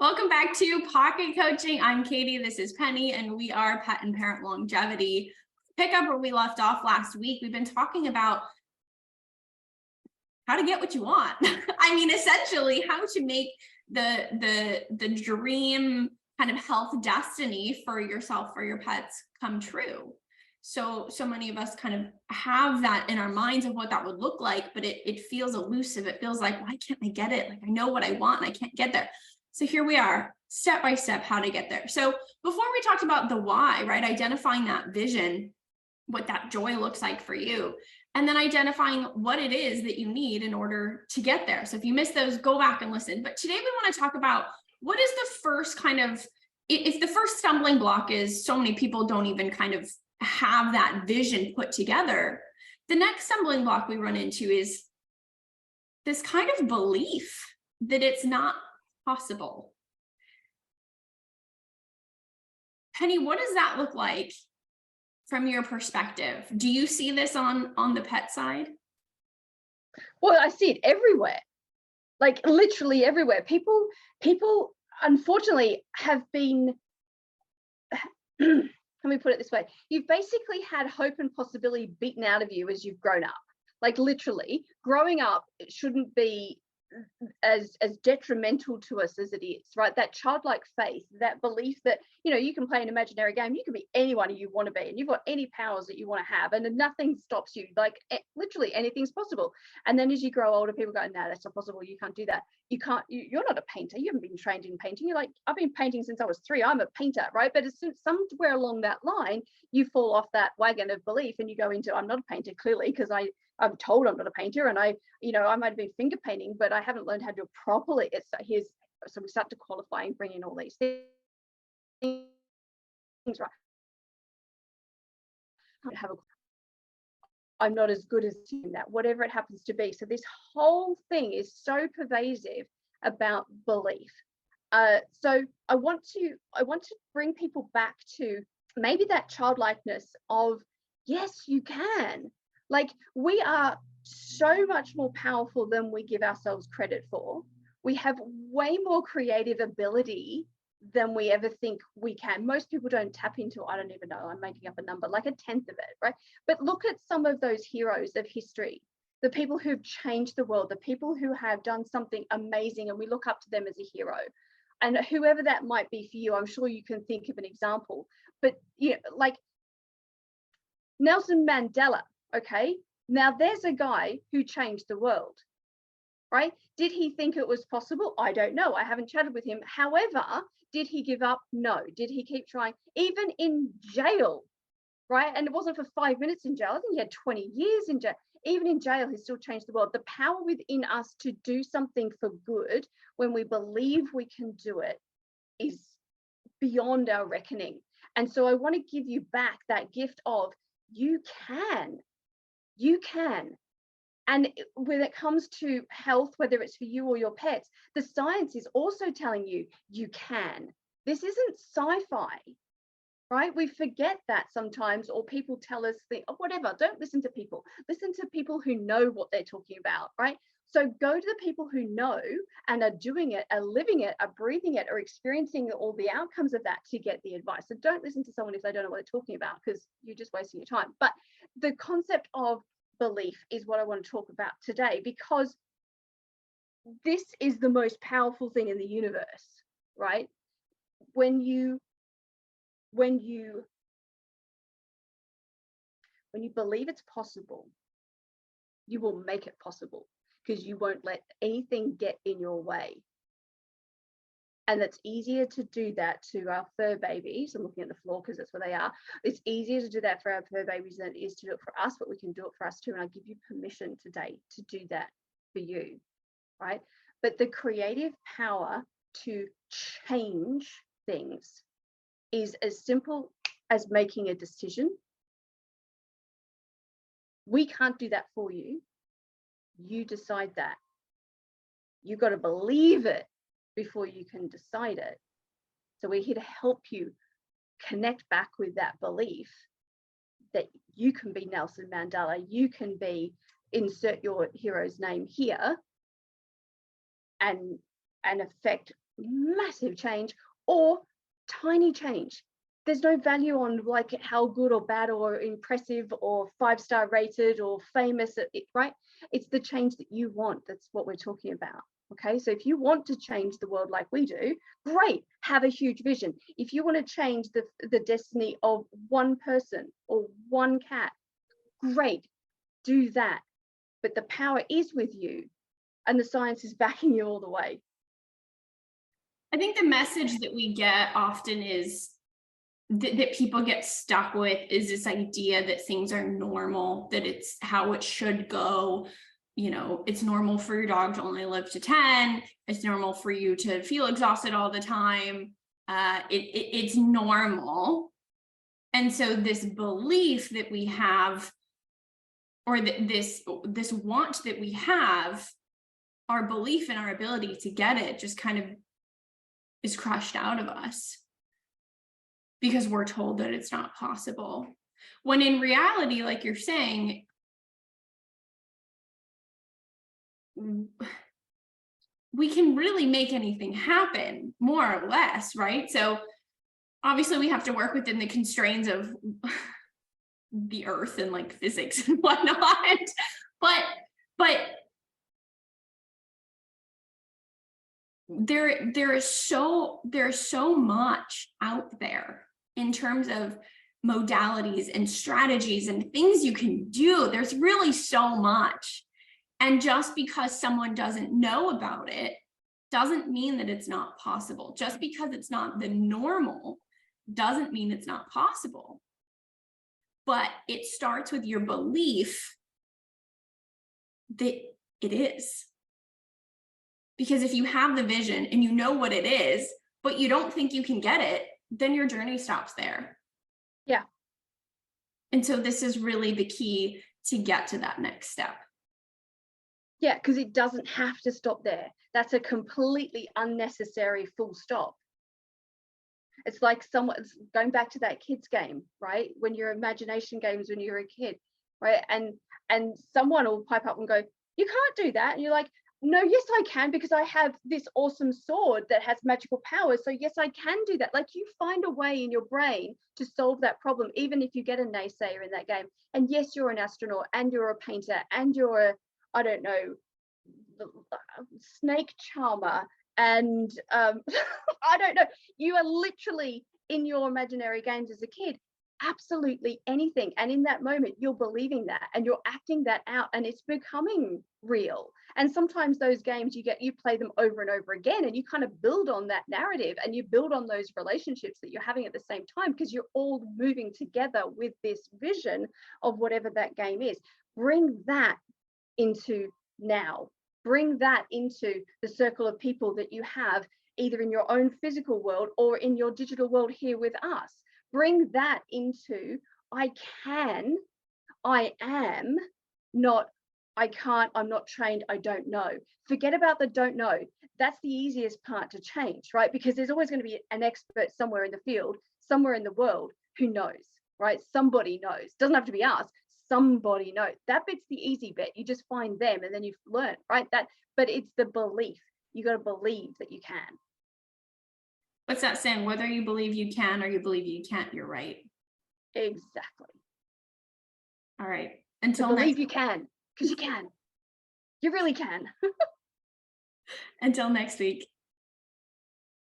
Welcome back to Pocket Coaching. I'm Katie, this is Penny, and we are Pet and Parent Longevity. Pick up where we left off last week. We've been talking about how to get what you want. I mean, essentially how to make the dream kind of health destiny for yourself, for your pets come true. So many of us kind of have that in our minds of what that would look like, but it feels elusive. It feels like, why can't I get it? Like I know what I want and I can't get there. So here we are, step by step, how to get there. So before we talked about the why, right? Identifying that vision, what that joy looks like for you, and then identifying what it is that you need in order to get there. So if you missed those, go back and listen. But today we want to talk about what is the first kind of, if the first stumbling block is so many people don't even kind of have that vision put together, the next stumbling block we run into is this kind of belief that it's not possible. Penny, what does that look like from your perspective? Do you see this on the pet side? Well, I see it everywhere, like literally everywhere. People unfortunately have been, let me put it this way, you've basically had hope and possibility beaten out of you as you've grown up. Like literally growing up, it shouldn't be as detrimental to us as it is, right? That childlike faith, that belief that, you know, you can play an imaginary game, you can be anyone you want to be, and you've got any powers that you want to have, and nothing stops you. Like literally anything's possible. And then as you grow older, people go, no, that's not possible, you can't do that, you can't, you're not a painter, you haven't been trained in painting. You're like, I've been painting since I was 3, I'm a painter, right? But as soon somewhere along that line you fall off that wagon of belief and you go into, I'm not a painter, clearly, because I'm told I'm not a painter, and I might have been finger painting, but I haven't learned how to do it properly. So we start to qualify and bring in all these things, right? I'm not as good as that, whatever it happens to be. So this whole thing is so pervasive about belief. So I want to bring people back to maybe that childlikeness of, yes, you can. Like, we are so much more powerful than we give ourselves credit for. We have way more creative ability than we ever think we can. Most people don't tap into, I don't even know, I'm making up a number, like 1/10 of it, right? But look at some of those heroes of history, the people who've changed the world, the people who have done something amazing, and we look up to them as a hero. And whoever that might be for you, I'm sure you can think of an example. But yeah, like Nelson Mandela. Okay, now there's a guy who changed the world, right? Did he think it was possible? I don't know. I haven't chatted with him. However, did he give up? No. Did he keep trying? Even in jail, right? And it wasn't for 5 minutes in jail. I think he had 20 years in jail. Even in jail, he still changed the world. The power within us to do something for good when we believe we can do it is beyond our reckoning. And so I want to give you back that gift of, you can. You can. And when it comes to health, whether it's for you or your pets, the science is also telling you you can. This isn't sci-fi, right? We forget that sometimes, or people tell us, oh, whatever, don't listen to people. Listen to people who know what they're talking about, right? So go to the people who know and are doing it, are living it, are breathing it, are experiencing all the outcomes of that to get the advice. So don't listen to someone if they don't know what they're talking about, because you're just wasting your time. But the concept of belief is what I want to talk about today, because this is the most powerful thing in the universe, right? When you believe it's possible, you will make it possible, because you won't let anything get in your way. And it's easier to do that to our fur babies. I'm looking at the floor because that's where they are. It's easier to do that for our fur babies than it is to do it for us, but we can do it for us too. And I give you permission today to do that for you, right? But the creative power to change things is as simple as making a decision. We can't do that for you. You decide that. You've got to believe it before you can decide it. So we're here to help you connect back with that belief that you can be Nelson Mandela, you can be, insert your hero's name here, and affect massive change, or tiny change. There's no value on like how good or bad or impressive or 5-star rated or famous, right? It's the change that you want. That's what we're talking about. Okay, so if you want to change the world like we do, great, have a huge vision. If you want to change the destiny of one person or one cat, great, do that. But the power is with you, and the science is backing you all the way. I think the message that we get often is that people get stuck with is this idea that things are normal, that it's how it should go. You know, it's normal for your dog to only live to 10. It's normal for you to feel exhausted all the time. It's normal. And so this belief that we have, or that this want that we have, our belief in our ability to get it just kind of is crushed out of us because we're told that it's not possible. When in reality, like you're saying, we can really make anything happen, more or less, right? So obviously we have to work within the constraints of the earth and like physics and whatnot, but there's so much out there in terms of modalities and strategies and things you can do. There's really so much. And just because someone doesn't know about it doesn't mean that it's not possible. Just because it's not the normal doesn't mean it's not possible. But it starts with your belief that it is. Because if you have the vision and you know what it is, but you don't think you can get it, then your journey stops there. Yeah. And so this is really the key to get to that next step. Yeah, because it doesn't have to stop there. That's a completely unnecessary full stop. It's like someone's going back to that kids game, right? When your imagination games when you're a kid, right? And someone will pipe up and go, you can't do that. And you're like, no, yes, I can, because I have this awesome sword that has magical powers. So yes, I can do that. Like, you find a way in your brain to solve that problem, even if you get a naysayer in that game. And yes, you're an astronaut and you're a painter and you're a, I don't know, snake charmer, and I don't know, you are literally in your imaginary games as a kid absolutely anything, and in that moment you're believing that and you're acting that out and it's becoming real. And sometimes those games you play them over and over again, and you kind of build on that narrative and you build on those relationships that you're having at the same time, because you're all moving together with this vision of whatever that game is. Bring that into now. Bring that into the circle of people that you have either in your own physical world or in your digital world here with us. Bring that into I can, I am, not I can't, I'm not trained, I don't know. Forget about the don't know. That's the easiest part to change, right? Because there's always going to be an expert somewhere in the field, somewhere in the world who knows, right? Somebody knows. Doesn't have to be us. Somebody knows. That bit's the easy bit. You just find them and then you've learned, right? But it's the belief. You got to believe that you can. What's that saying? Whether you believe you can or you believe you can't, you're right. Exactly. All right. Until believe you can, because you can. You really can. Until next week.